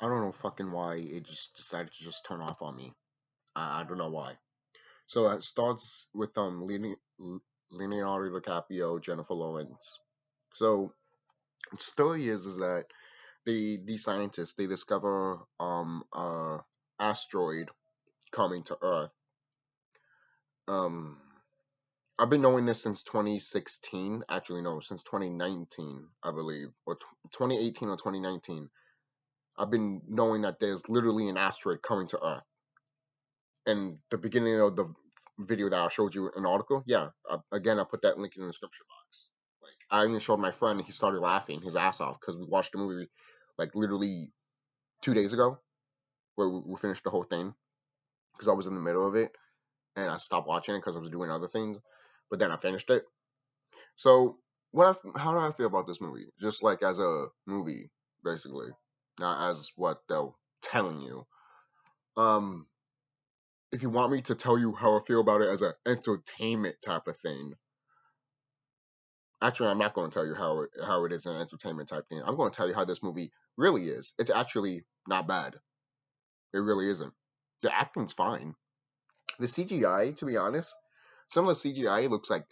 I don't know fucking why it just decided to just turn off on me. I don't know why. So it starts with Leonardo DiCaprio, Jennifer Lawrence. So the story is that these scientists they discover asteroid coming to Earth. Um I've been knowing this since 2016. Actually, no, since 2019, I believe, or 2018 or 2019. I've been knowing that there's literally an asteroid coming to Earth. And the beginning of the video that I showed you an article, yeah, again, I put that link in the description box. Like, I even showed my friend, he started laughing his ass off because we watched the movie like literally 2 days ago, where we finished the whole thing because I was in the middle of it and I stopped watching it because I was doing other things. But then I finished it. So, how do I feel about this movie? Just like as a movie, basically, not as what they're telling you. Um, if you want me to tell you how I feel about it as an entertainment type of thing, actually, I'm not going to tell you how it is an entertainment type thing. I'm going to tell you how this movie really is. It's actually not bad. It really isn't. The acting's fine. The CGI, to be honest, some of the CGI looks like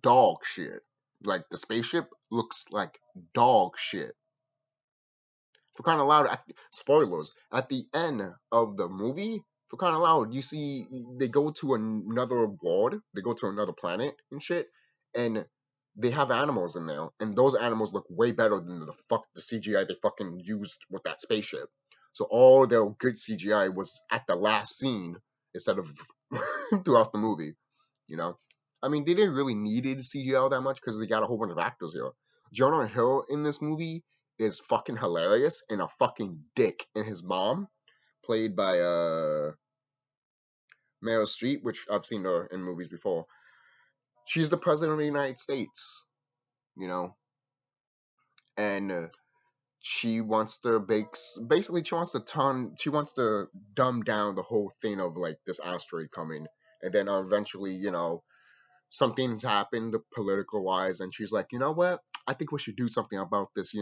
dog shit. Like the spaceship looks like dog shit. For crying out loud, spoilers. At the end of the movie, for crying out loud, you see they go to another world, they go to another planet and shit, and they have animals in there, and those animals look way better than the CGI they fucking used with that spaceship. So all their good CGI was at the last scene instead of throughout the movie. You know, I mean, they didn't really needed CGI that much because they got a whole bunch of actors here. Jonah Hill in this movie is fucking hilarious and a fucking dick. And his mom, played by Meryl Streep, which I've seen her in movies before. She's the president of the United States, you know, and she wants to basically she wants to dumb down the whole thing of like this asteroid coming, and then eventually, something's happened political wise, and she's like, you know what? I think we should do something about this,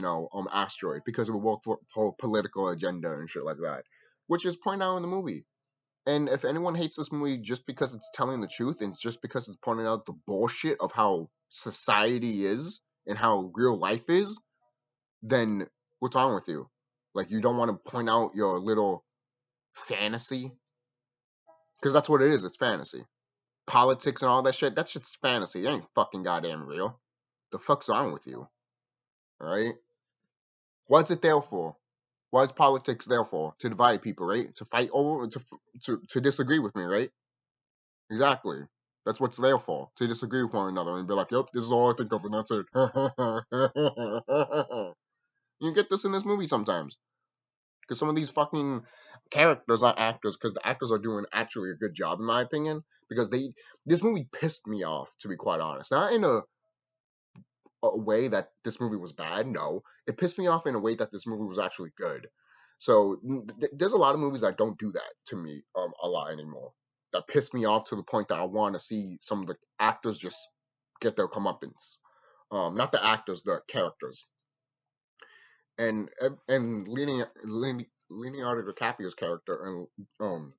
asteroid because it will work for political agenda and shit like that, which is pointed out in the movie. And if anyone hates this movie just because it's telling the truth and just because it's pointing out the bullshit of how society is and how real life is, then what's wrong with you? Like, you don't want to point out your little fantasy? Because that's what it is. It's fantasy. Politics and all that shit, that shit's fantasy. It ain't fucking goddamn real. The fuck's wrong with you? Alright? What's it there for? What is politics there for? To divide people, right? To fight over, to disagree with me, right? Exactly. That's what's there for. To disagree with one another and be like, yep, this is all I think of and that's it. You get this in this movie sometimes. Because some of these fucking characters are actors, because the actors are doing actually a good job, in my opinion. Because this movie pissed me off, to be quite honest. Not in a way that this movie was bad. No, it pissed me off in a way that this movie was actually good. So there's a lot of movies that don't do that to me a lot anymore. That piss me off to the point that I want to see some of the actors just get their comeuppance. Not the actors, the characters. And Leonardo DiCaprio's character and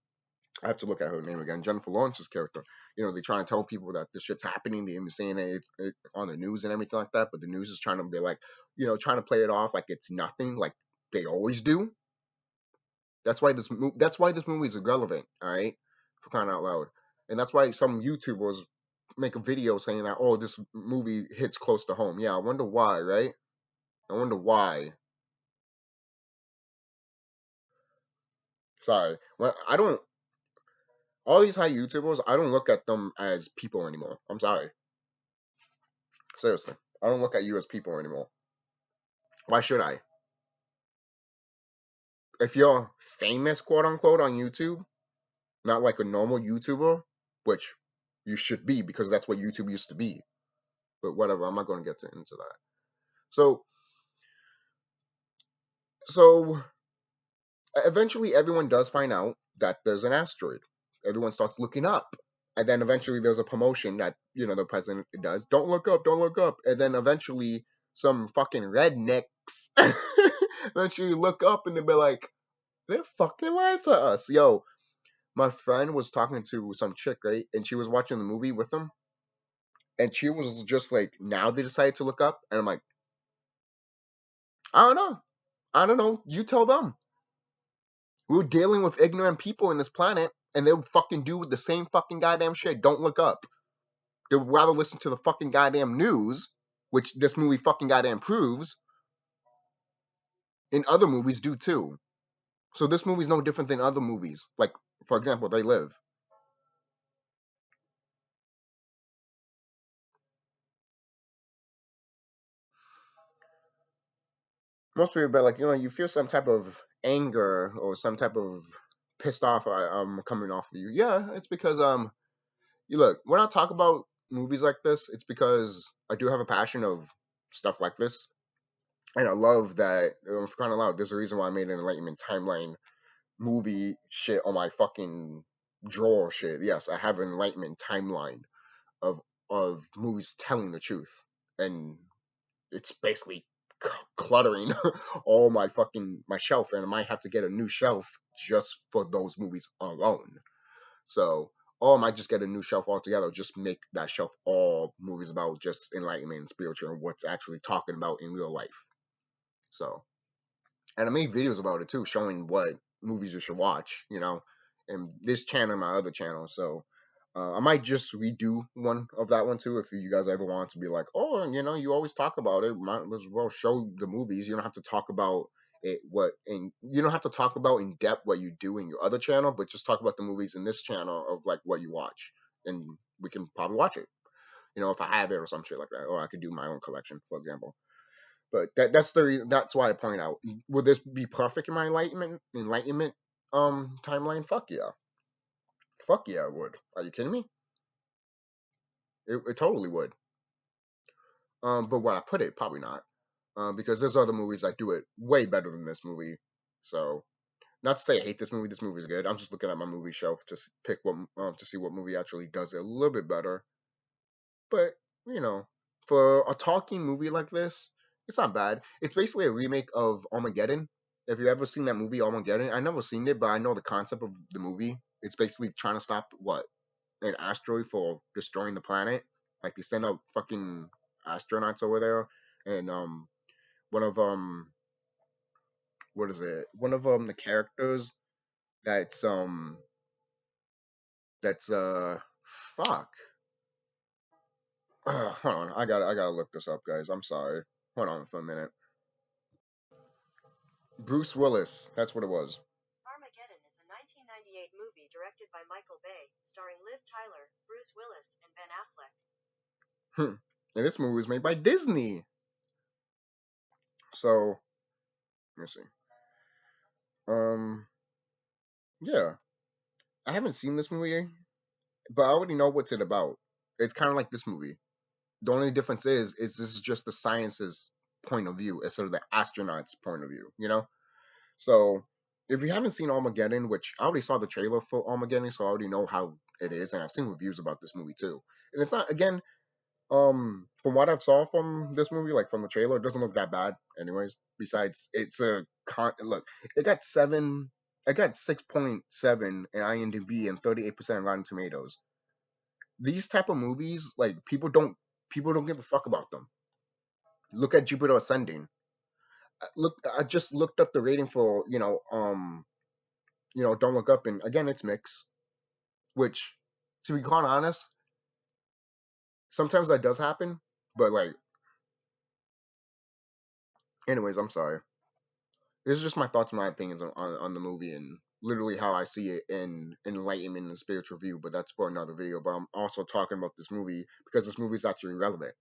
I have to look at her name again. Jennifer Lawrence's character. They're trying to tell people that this shit's happening. They're saying it on the news and everything like that. But the news is trying to be like, trying to play it off like it's nothing, like they always do. That's why this movie is irrelevant. All right, for crying out loud. And that's why some YouTubers make a video saying that, oh, this movie hits close to home. Yeah, I wonder why, right? I wonder why. Sorry. Well, I don't. All these high YouTubers, I don't look at them as people anymore. I'm sorry. Seriously. I don't look at you as people anymore. Why should I? If you're famous, quote unquote, on YouTube, not like a normal YouTuber, which you should be because that's what YouTube used to be. But whatever, I'm not going to get into that. So eventually everyone does find out that there's an asteroid. Everyone starts looking up. And then eventually there's a promotion that, the president does. Don't look up, don't look up. And then eventually some fucking rednecks eventually look up and they'll be like, They're fucking lying to us. Yo, my friend was talking to some chick, right? And she was watching the movie with them. And she was just like, now they decided to look up. And I'm like, I don't know. I don't know. You tell them. We're dealing with ignorant people in this planet. And they'll fucking do the same fucking goddamn shit. Don't look up. They'd rather listen to the fucking goddamn news, which this movie fucking goddamn proves. And other movies do too. So this movie's no different than other movies. Like, for example, They Live. Most people be like, you feel some type of anger or some type of pissed off coming off of you. Yeah, it's because you look, when I talk about movies like this, it's because I do have a passion of stuff like this. And I love that, for crying out loud, there's a reason why I made an Enlightenment Timeline movie shit on my fucking drawer shit. Yes, I have an Enlightenment Timeline of movies telling the truth. And it's basically cluttering all my shelf, and I might have to get a new shelf just for those movies alone. So, or I might just get a new shelf altogether, just make that shelf all movies about just enlightenment and spiritual and what's actually talking about in real life. So, and I made videos about it too, showing what movies you should watch, and this channel and my other channel. So I might just redo one of that one too, if you guys ever want to be like, oh, you always talk about it. Might as well show the movies. You don't have to talk about it, and you don't have to talk about in depth what you do in your other channel, but just talk about the movies in this channel of like what you watch, and we can probably watch it. If I have it or some shit like that, or I could do my own collection, for example. But that's why I point out. Would this be perfect in my enlightenment timeline? Fuck yeah, it would. Are you kidding me? It totally would. But where I put it, probably not. Because there's other movies that do it way better than this movie. So, not to say I hate this movie. This movie is good. I'm just looking at my movie shelf to pick what to see what movie actually does it a little bit better. But you know, for a talking movie like this, it's not bad. It's basically a remake of Armageddon. If you ever seen that movie Armageddon, I never seen it, but I know the concept of the movie. It's basically trying to stop an asteroid for destroying the planet. Like they send out fucking astronauts over there, and one of what is it? One of the characters that's that's fuck. Hold on, I gotta look this up, guys. I'm sorry. Hold on for a minute. Bruce Willis. That's what it was. Armageddon is a 1998 movie directed by Michael Bay, starring Liv Tyler, Bruce Willis, and Ben Affleck. And this movie was made by Disney. So, let me see. Yeah, I haven't seen this movie, but I already know what's it about. It's kind of like this movie. The only difference is this is just the science's point of view instead of the astronauts' point of view. So if you haven't seen Armageddon, which I already saw the trailer for Armageddon, so I already know how it is, and I've seen reviews about this movie too. And it's not, again, from what I've saw from this movie, like from the trailer, it doesn't look that bad. Anyways, besides it's a look, it got 6.7 in IMDb and 38% Rotten Tomatoes. These type of movies, like people don't give a fuck about them. Look at Jupiter Ascending. I just looked up the rating for Don't Look Up, and again it's mixed. Which, to be quite honest, sometimes that does happen. But like, anyways, I'm sorry. This is just my thoughts and my opinions on the movie and literally how I see it in enlightenment and spiritual view. But that's for another video. But I'm also talking about this movie because this movie is actually relevant.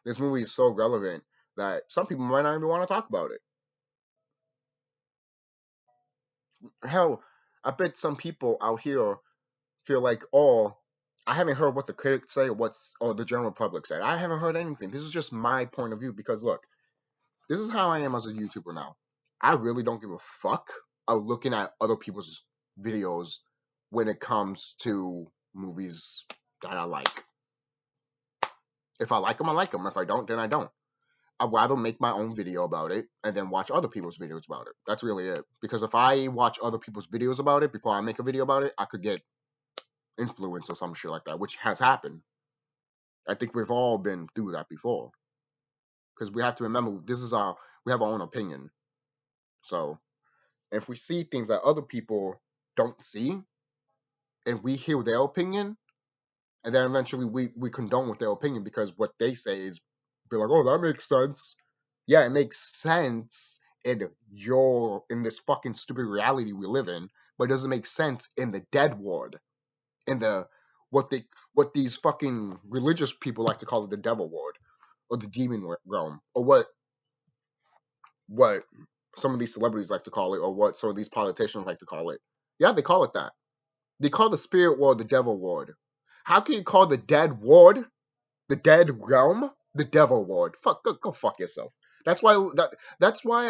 This movie is so relevant that some people might not even want to talk about it. Hell, I bet some people out here feel like, oh, I haven't heard what the critics say or the general public say. I haven't heard anything. This is just my point of view because look, this is how I am as a YouTuber now. I really don't give a fuck of looking at other people's videos when it comes to movies that I like. If I like them, I like them. If I don't, then I don't. I'd rather make my own video about it and then watch other people's videos about it. That's really it. Because if I watch other people's videos about it before I make a video about it, I could get influence or some shit like that, which has happened. I think we've all been through that before. Because we have to remember, we have our own opinion. So if we see things that other people don't see, and we hear their opinion, and then eventually we condone with their opinion because what they say is be like, oh, that makes sense. Yeah, it makes sense in this fucking stupid reality we live in, but it doesn't make sense in the dead world, in the what these fucking religious people like to call it, the devil world or the demon realm, or what some of these celebrities like to call it, or what some of these politicians like to call it. Yeah, they call it that. They call the spirit world the devil world. How can you call the dead world, the dead realm, the devil world? Fuck, go fuck yourself. That's why a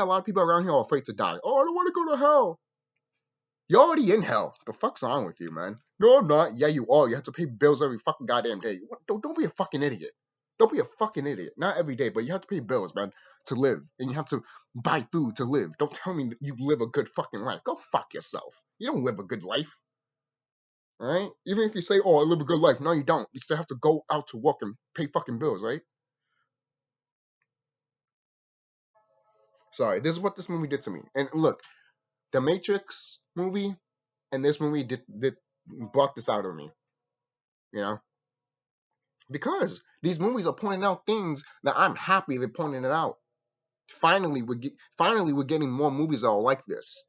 lot of people around here are afraid to die. Oh, I don't want to go to hell. You're already in hell. The fuck's wrong with you, man? No, I'm not. Yeah, you are. You have to pay bills every fucking goddamn day. Don't be a fucking idiot. Don't be a fucking idiot. Not every day, but you have to pay bills, man, to live. And you have to buy food to live. Don't tell me that you live a good fucking life. Go fuck yourself. You don't live a good life. Alright? Even if you say, oh, I live a good life. No, you don't. You still have to go out to work and pay fucking bills, right? Sorry, this is what this movie did to me. And look, the Matrix movie and this movie did brought this out of me. You know? Because these movies are pointing out things that I'm happy they're pointing it out. Finally we're getting more movies that are like this.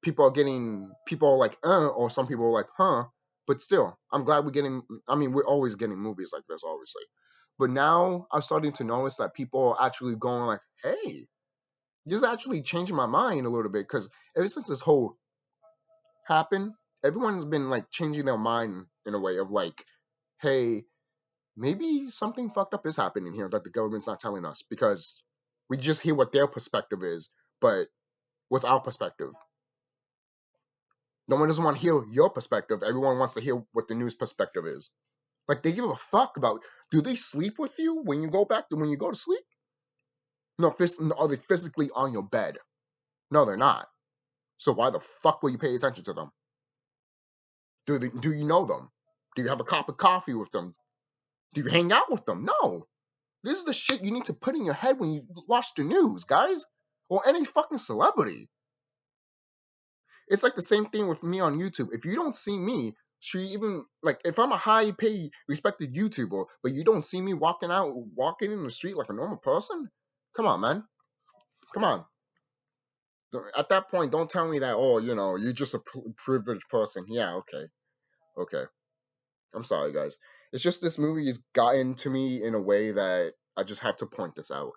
People are like, or some people are like, huh. But still, I'm glad we're always getting movies like this, obviously. But now I'm starting to notice that people are actually going like, hey, this is actually changing my mind a little bit. Because ever since this whole happened, everyone's been like changing their mind in a way of like, hey, maybe something fucked up is happening here that the government's not telling us. Because we just hear what their perspective is, but what's our perspective? No one doesn't want to hear your perspective. Everyone wants to hear what the news perspective is. Like, they give a fuck about, do they sleep with you when you go to sleep? No, are they physically on your bed? No, they're not. So why the fuck will you pay attention to them? Do you know them? Do you have a cup of coffee with them? Do you hang out with them? No. This is the shit you need to put in your head when you watch the news, guys. Or any fucking celebrity. It's like the same thing with me on YouTube. If you don't see me, if I'm a high paid respected YouTuber, but you don't see me walking in the street like a normal person, come on, man. Come on. At that point, don't tell me that, oh, you're just a privileged person. Yeah, okay. Okay. I'm sorry, guys. It's just this movie has gotten to me in a way that I just have to point this out.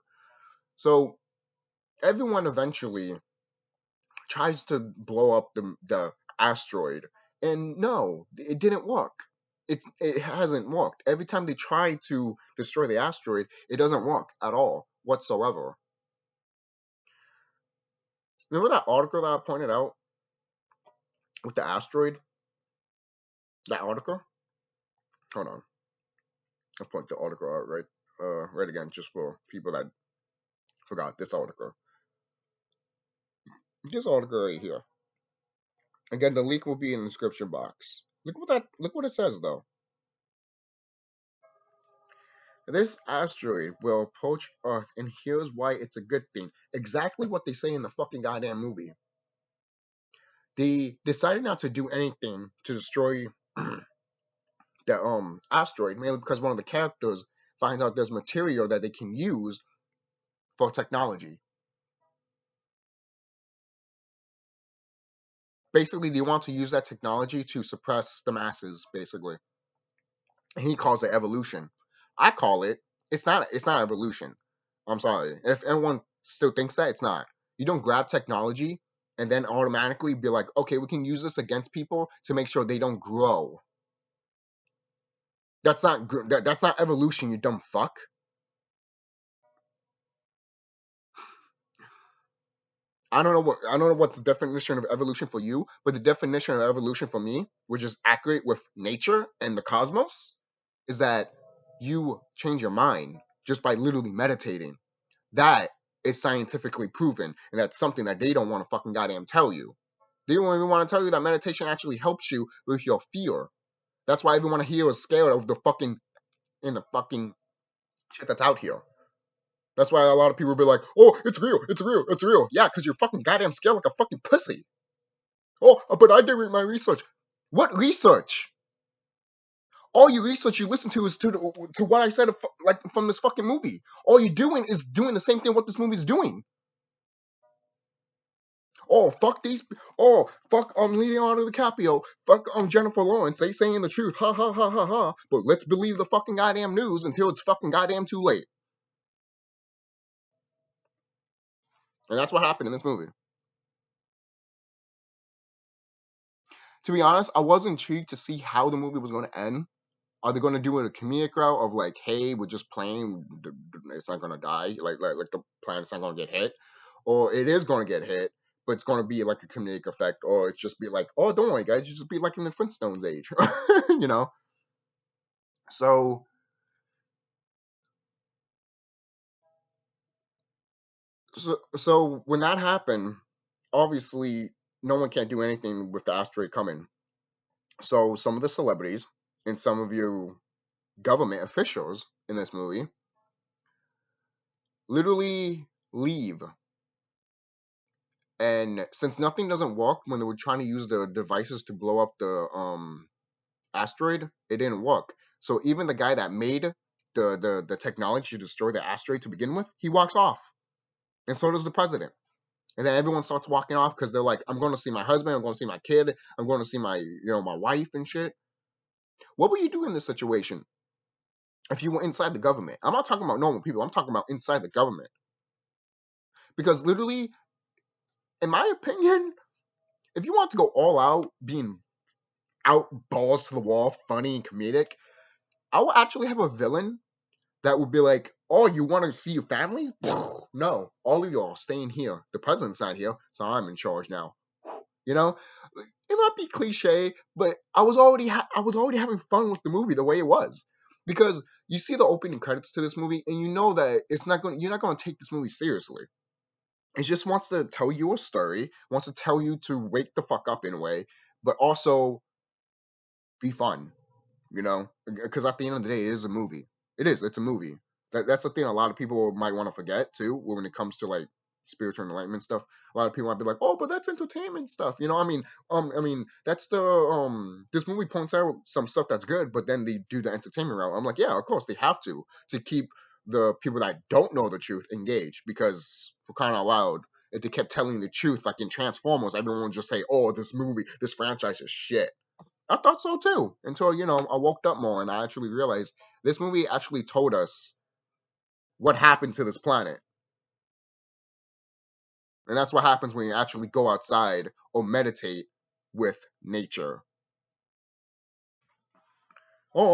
So, everyone eventually tries to blow up the asteroid, and no, it didn't work. It hasn't worked. Every time they try to destroy the asteroid, it doesn't work at all whatsoever. Remember that article that I pointed out with the asteroid? That article? Hold on, I'll point the article out right again, just for people that forgot this article. This article right here. Again, the link will be in the description box. Look what it says though. This asteroid will approach Earth, and here's why it's a good thing. Exactly what they say in the fucking goddamn movie. They decided not to do anything to destroy the asteroid, mainly because one of the characters finds out there's material that they can use for technology. Basically, they want to use that technology to suppress the masses, basically. And he calls it evolution. I call it, it's not evolution. I'm sorry. If anyone still thinks that, it's not. You don't grab technology and then automatically be like, okay, we can use this against people to make sure they don't grow. That's not evolution, you dumb fuck. I don't know what's the definition of evolution for you, but the definition of evolution for me, which is accurate with nature and the cosmos, is that you change your mind just by literally meditating. that is scientifically proven, and that's something that they don't want to fucking goddamn tell you. They don't even want to tell you that meditation actually helps you with your fear. That's why everyone here is scared of the fucking shit that's out here. That's why a lot of people be like, "Oh, it's real, it's real, it's real." Yeah, because you're fucking goddamn scared like a fucking pussy. Oh, but I did read my research. What research? All you research you listen to is to what I said, like from this fucking movie. All you're doing is doing the same thing what this movie's doing. Oh, fuck these. Oh, fuck Leonardo DiCaprio. Fuck Jennifer Lawrence. They saying the truth. Ha ha ha ha ha. But let's believe the fucking goddamn news until it's fucking goddamn too late. And that's what happened in this movie. To be honest, I was intrigued to see how the movie was going to end. Are they going to do it a comedic route of like, hey, we're just playing, it's not going to die, like the planet's not going to get hit, or it is going to get hit, but it's going to be like a comedic effect, or it's just be like, oh, don't worry, guys, you just be like in the Flintstones age, you know. So, so when that happened, obviously, no one can't do anything with the asteroid coming. So some of the celebrities and some of you government officials in this movie literally leave. And since nothing doesn't work when they were trying to use the devices to blow up the asteroid, it didn't work. So even the guy that made the technology to destroy the asteroid to begin with, he walks off. And so does the president. And then everyone starts walking off because they're like, I'm going to see my husband, I'm going to see my kid, I'm going to see my my wife and shit. What would you do in this situation if you were inside the government? I'm not talking about normal people, I'm talking about inside the government. Because literally, in my opinion, if you want to go all out, being out balls to the wall, funny and comedic, I would actually have a villain that would be like, "Oh, you want to see your family? No, all of y'all staying here. The president's not here, so I'm in charge now." You know, it might be cliche, but I was already having fun with the movie the way it was, because you see the opening credits to this movie, and you know that you're not going to take this movie seriously. It just wants to tell you a story, wants to tell you to wake the fuck up in a way, but also be fun. Because at the end of the day, it is a movie. It's a movie. That's the thing a lot of people might want to forget too when it comes to like spiritual enlightenment stuff. A lot of people might be like, "Oh, but that's entertainment stuff." That's the this movie points out some stuff that's good, but then they do the entertainment route. I'm like, yeah, of course they have to keep the people that don't know the truth engaged, because for crying out loud, if they kept telling the truth like in Transformers, everyone would just say, "Oh, this franchise is shit." I thought so too, until I woke up more and I actually realized this movie actually told us what happened to this planet, and that's what happens when you actually go outside or meditate with nature. Oh,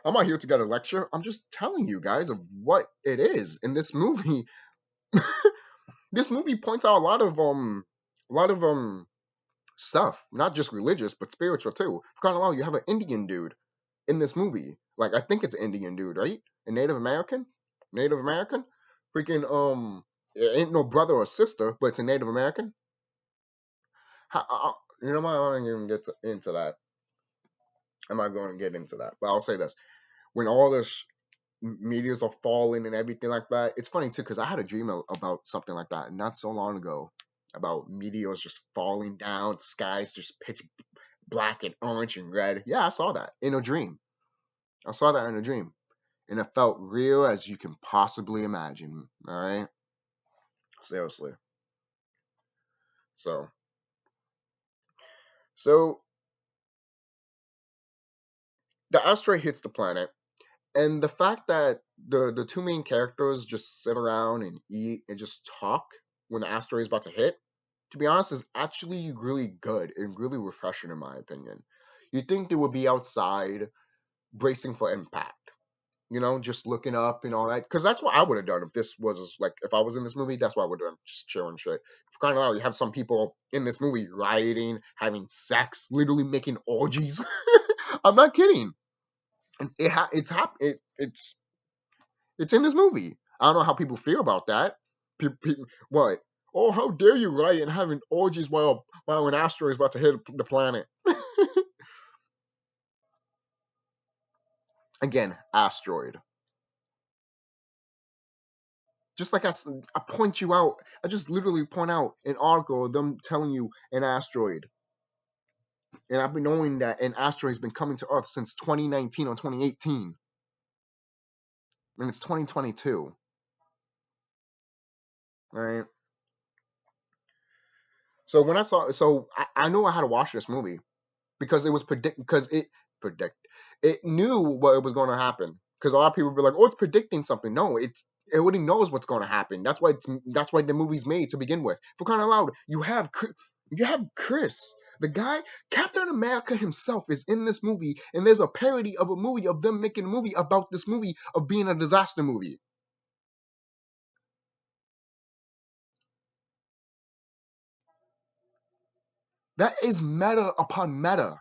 I'm not here to get a lecture. I'm just telling you guys of what it is in this movie. This movie points out a lot of stuff, not just religious but spiritual too. For crying out loud, you have an Indian dude in this movie. Like, I think it's an Indian dude, right? A Native American? Native American? Freaking it ain't no brother or sister, but it's a Native American. You know what? I'm not even into that. I'm not going to get into that. But I'll say this: when all this meteors are falling and everything like that, it's funny too because I had a dream about something like that not so long ago, about meteors just falling down, the sky's just pitch black and orange and red. Yeah, I saw that in a dream. I saw that in a dream. And it felt real as you can possibly imagine. All right, seriously. So, so the asteroid hits the planet, and the fact that the two main characters just sit around and eat and just talk when the asteroid is about to hit, to be honest, is actually really good and really refreshing in my opinion. You'd think they would be outside bracing for impact, just looking up and all that. Because that's what I would have done if this was like, if I was in this movie, that's what I would have done, just chilling shit. For crying out loud, you have some people in this movie rioting, having sex, literally making orgies. I'm not kidding. It's in this movie. I don't know how people feel about that. What? Oh, how dare you lie and having orgies while an asteroid is about to hit the planet? Again, asteroid. Just like I point you out, I just literally point out an article of them telling you an asteroid. And I've been knowing that an asteroid has been coming to Earth since 2019 or 2018. And it's 2022. Right? So when I knew I had to watch this movie because it knew what it was going to happen. Because a lot of people be like, "Oh, it's predicting something." No, it already knows what's going to happen. That's why the movie's made to begin with. For crying out loud, you have Chris, the guy, Captain America himself is in this movie, and there's a parody of a movie of them making a movie about this movie of being a disaster movie. That is meta upon meta.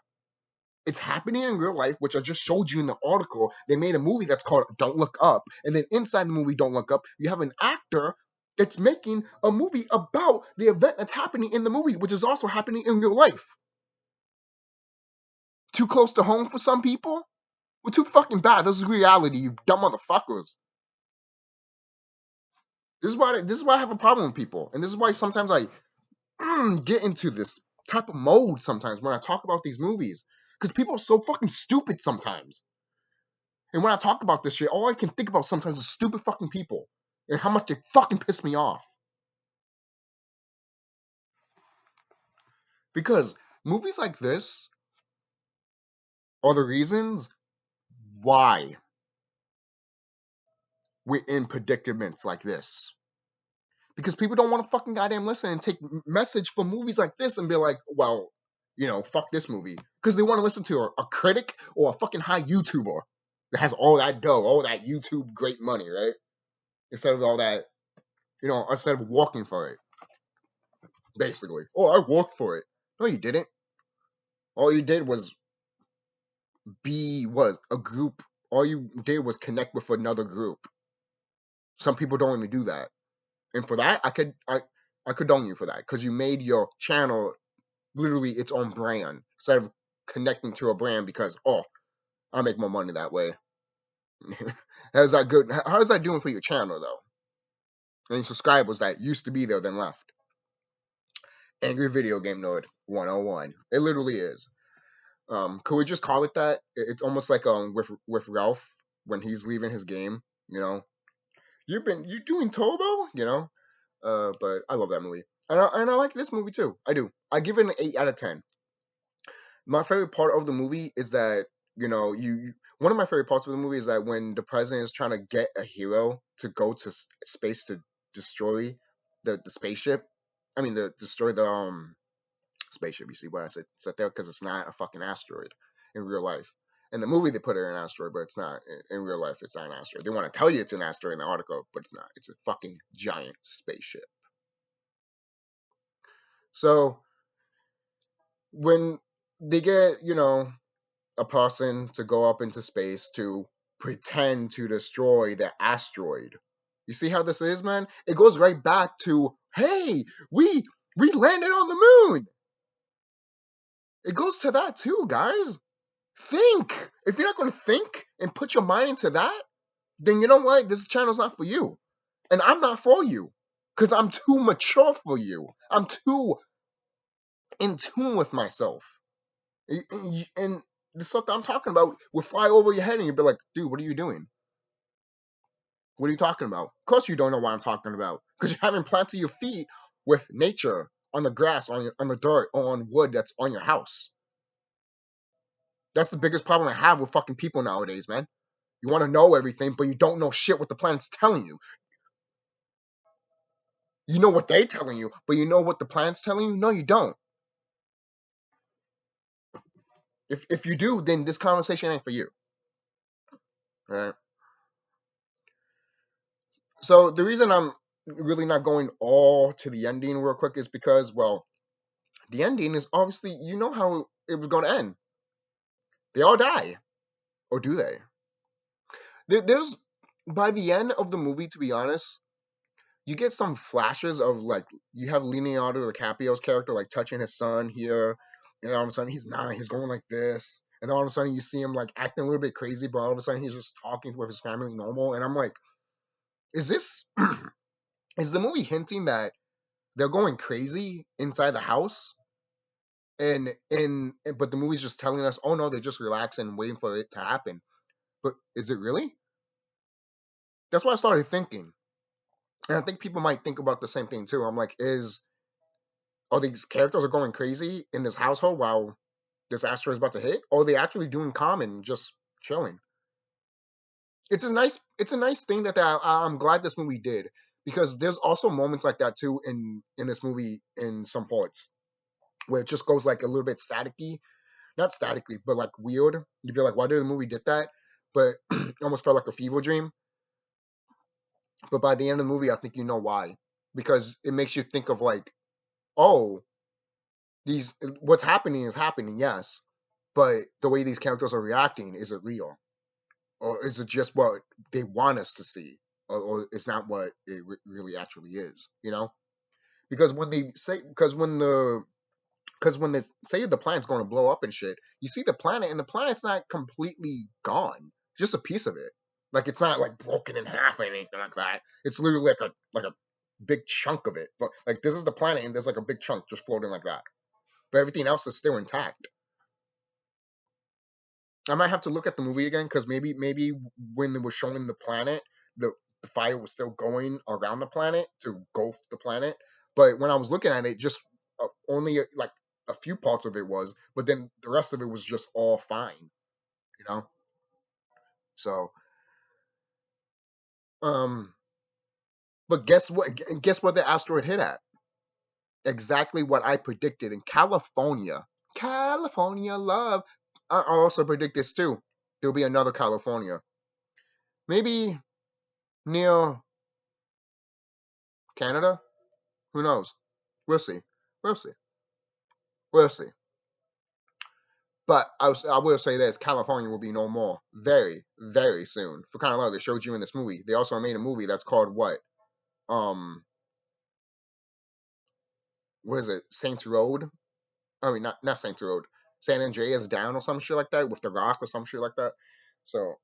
It's happening in real life, which I just showed you in the article. They made a movie that's called Don't Look Up. And then inside the movie Don't Look Up, you have an actor that's making a movie about the event that's happening in the movie, which is also happening in real life. Too close to home for some people? We're too fucking bad. This is reality, you dumb motherfuckers. This is why I have a problem with people. And this is why sometimes I get into this type of mode sometimes when I talk about these movies. Because people are so fucking stupid sometimes. And when I talk about this shit, all I can think about sometimes is stupid fucking people and how much they fucking piss me off. Because movies like this are the reasons why we're in predicaments like this. Because people don't want to fucking goddamn listen and take message from movies like this and be like, well, fuck this movie. Because they want to listen to a critic or a fucking high YouTuber that has all that dough, all that YouTube great money, right? Instead of all that, instead of walking for it. Basically. Oh, I worked for it. No, you didn't. All you did was be a group. All you did was connect with another group. Some people don't even do that. And for that, I condone you for that. Because you made your channel literally its own brand. Instead of connecting to a brand because, I make more money that way. How's that good? How is that doing for your channel though? And subscribers that used to be there then left. Angry Video Game Nerd 101. It literally is. Could we just call it that? It's almost like with Ralph when he's leaving his game. You doing Turbo? But I love that movie, and I like this movie too. I do. I give it an 8 out of 10. My favorite part of the movie is that you one of my favorite parts of the movie is that when the president is trying to get a hero to go to space to destroy the spaceship. I mean, destroy the spaceship. You see why I said there? Because it's not a fucking asteroid in real life. In the movie, they put it in an asteroid, but it's not. In real life, it's not an asteroid. They want to tell you it's an asteroid in the article, but it's not. It's a fucking giant spaceship. So when they get, a person to go up into space to pretend to destroy the asteroid, you see how this is, man? It goes right back to, hey, we landed on the moon. It goes to that too, guys. Think. If you're not going to think and put your mind into that, then you know what? This channel's not for you. And I'm not for you. Because I'm too mature for you. I'm too in tune with myself. And the stuff that I'm talking about will fly over your head and you'll be like, dude, what are you doing? What are you talking about? Of course you don't know what I'm talking about. Because you haven't planted your feet with nature on the grass, on the dirt, on wood that's on your house. That's the biggest problem I have with fucking people nowadays, man. You want to know everything, but you don't know shit what the planet's telling you. You know what they're telling you, but you know what the planet's telling you? No, you don't. If you do, then this conversation ain't for you. Right? So the reason I'm really not going all to the ending real quick is because, well, the ending is obviously, you know how it was going to end. They all die. Or do they? There's, by the end of the movie, to be honest, you get some flashes of like you have Leonardo DiCaprio's character like touching his son here, and all of a sudden he's going like this, and all of a sudden you see him like acting a little bit crazy, but all of a sudden he's just talking with his family normal, and I'm like, is this is the movie hinting that they're going crazy inside the house? And but the movie's just telling us, oh no, they're just relaxing and waiting for it to happen. But is it really? That's what I started thinking. And I think people might think about the same thing too. I'm like, is are these characters are going crazy in this household while this asteroid is about to hit? Or are they actually doing calm and just chilling? It's a nice thing that I'm glad this movie did, because there's also moments like that too in this movie in some parts where it just goes like a little bit staticky, not statically, but like weird. You'd be like, why did the movie did that? But it almost felt like a fever dream. But by the end of the movie, I think you know why, because it makes you think of like, oh, these what's happening is happening, yes, but the way these characters are reacting, is it real, or is it just what they want us to see, or it's not what it really actually is, you know? Because when they say, because when they say the planet's going to blow up and shit, you see the planet, and the planet's not completely gone, just a piece of it. Like it's not like broken in half or anything like that. It's literally like a big chunk of it. But like this is the planet, and there's like a big chunk just floating like that. But everything else is still intact. I might have to look at the movie again, because maybe when they were showing the planet, the fire was still going around the planet to engulf the planet. But when I was looking at it, just only like a few parts of it was, but then the rest of it was just all fine, you know. So, um, but guess what? Guess what the asteroid hit at? Exactly what I predicted in California. California love. I also predict this too. There'll be another California. Maybe near Canada? Who knows? We'll see. We'll see. We'll see. But I will say this: California will be no more very, very soon. For kind of like they showed you in this movie, they also made a movie that's called what? Um, what is it? Saints Road? I mean, not Saints Road. San Andreas Down or some shit like that with the Rock or some shit like that. So,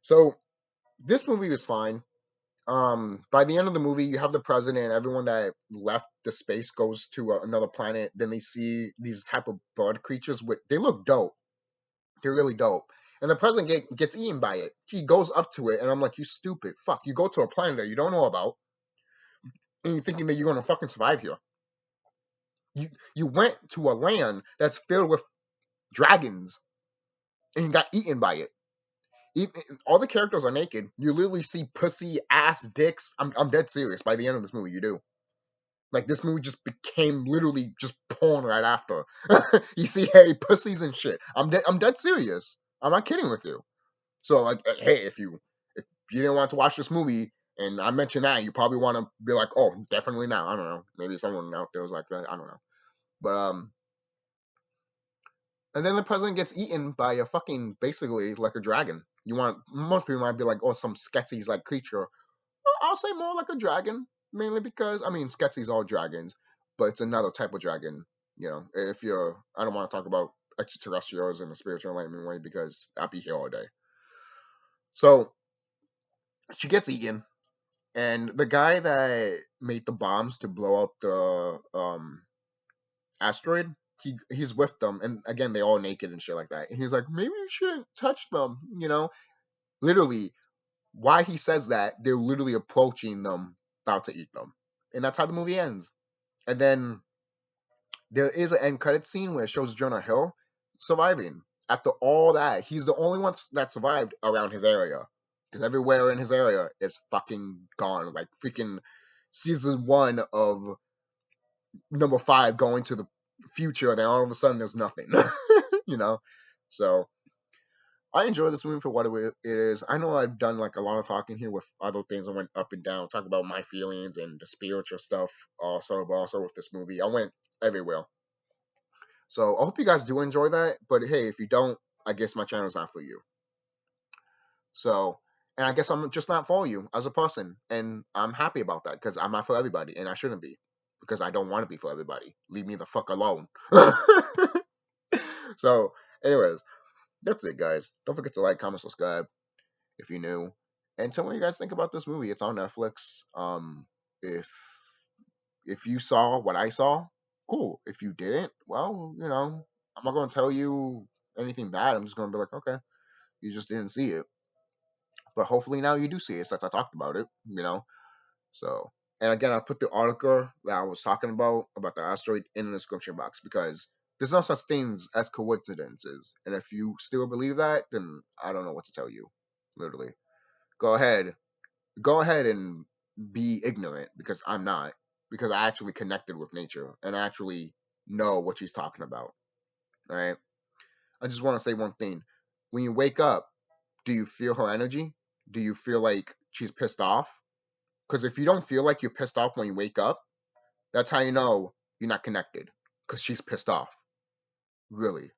so this movie was fine. By the end of the movie, you have the president and everyone that left the space goes to another planet. Then they see these type of bird creatures with, they look dope. They're really dope. And the president gets eaten by it. He goes up to it, and I'm like, you stupid fuck. You go to a planet that you don't know about, and you're thinking that you're gonna fucking survive here. You went to a land that's filled with dragons, and you got eaten by it. Even, all the characters are naked. You literally see pussy, ass, dicks. I'm dead serious. By the end of this movie, you do. Like this movie just became literally just porn right after. You see hairy pussies and shit. I'm dead serious. I'm not kidding with you. So like, hey, if you didn't want to watch this movie and I mentioned that, you probably want to be like, oh, definitely now. I don't know. Maybe someone out there was like that. I don't know. But and then the president gets eaten by a fucking basically like a dragon. You want most people might be like, oh, some Skeksis like creature. I'll say more like a dragon, mainly because I mean Skeksis all dragons, but it's another type of dragon. You know, if you're, I don't want to talk about extraterrestrials in a spiritual enlightenment way because I'll be here all day. So she gets eaten, and the guy that made the bombs to blow up the asteroid, he's with them, and again they all naked and shit like that. And he's like, maybe you shouldn't touch them, you know. Literally, why he says that, they're literally approaching them, about to eat them, and that's how the movie ends. And then there is an end credit scene where it shows Jonah Hill surviving. After all that, he's the only one that survived around his area. Because everywhere in his area is fucking gone. Like freaking season 1 of number 5 going to the future, and then all of a sudden there's nothing. You know? So I enjoy this movie for what it is. I know I've done like a lot of talking here with other things. I went up and down, talk about my feelings and the spiritual stuff. But also with this movie, I went everywhere. So I hope you guys do enjoy that. But hey, if you don't, I guess my channel's not for you. So And I guess I'm just not for you as a person, and I'm happy about that because I'm not for everybody, and I shouldn't be because I don't want to be for everybody. Leave me the fuck alone. So, anyways, that's it, guys. Don't forget to like, comment, subscribe if you're new, and tell me what you guys think about this movie. It's on Netflix. If if you saw what I saw, cool. If you didn't, well, I'm not gonna tell you anything bad. I'm just gonna be like, okay, you just didn't see it. But hopefully now you do see it since I talked about it. So, and again, I put the article that I was talking about the asteroid in the description box because there's no such things as coincidences. And if you still believe that, then I don't know what to tell you. Literally, go ahead, go ahead and be ignorant because I'm not. Because I actually connected with nature and I actually know what she's talking about. All right. I just want to say one thing. When you wake up, do you feel her energy? Do you feel like she's pissed off? Because if you don't feel like you're pissed off when you wake up, that's how you know you're not connected. Because she's pissed off. Really.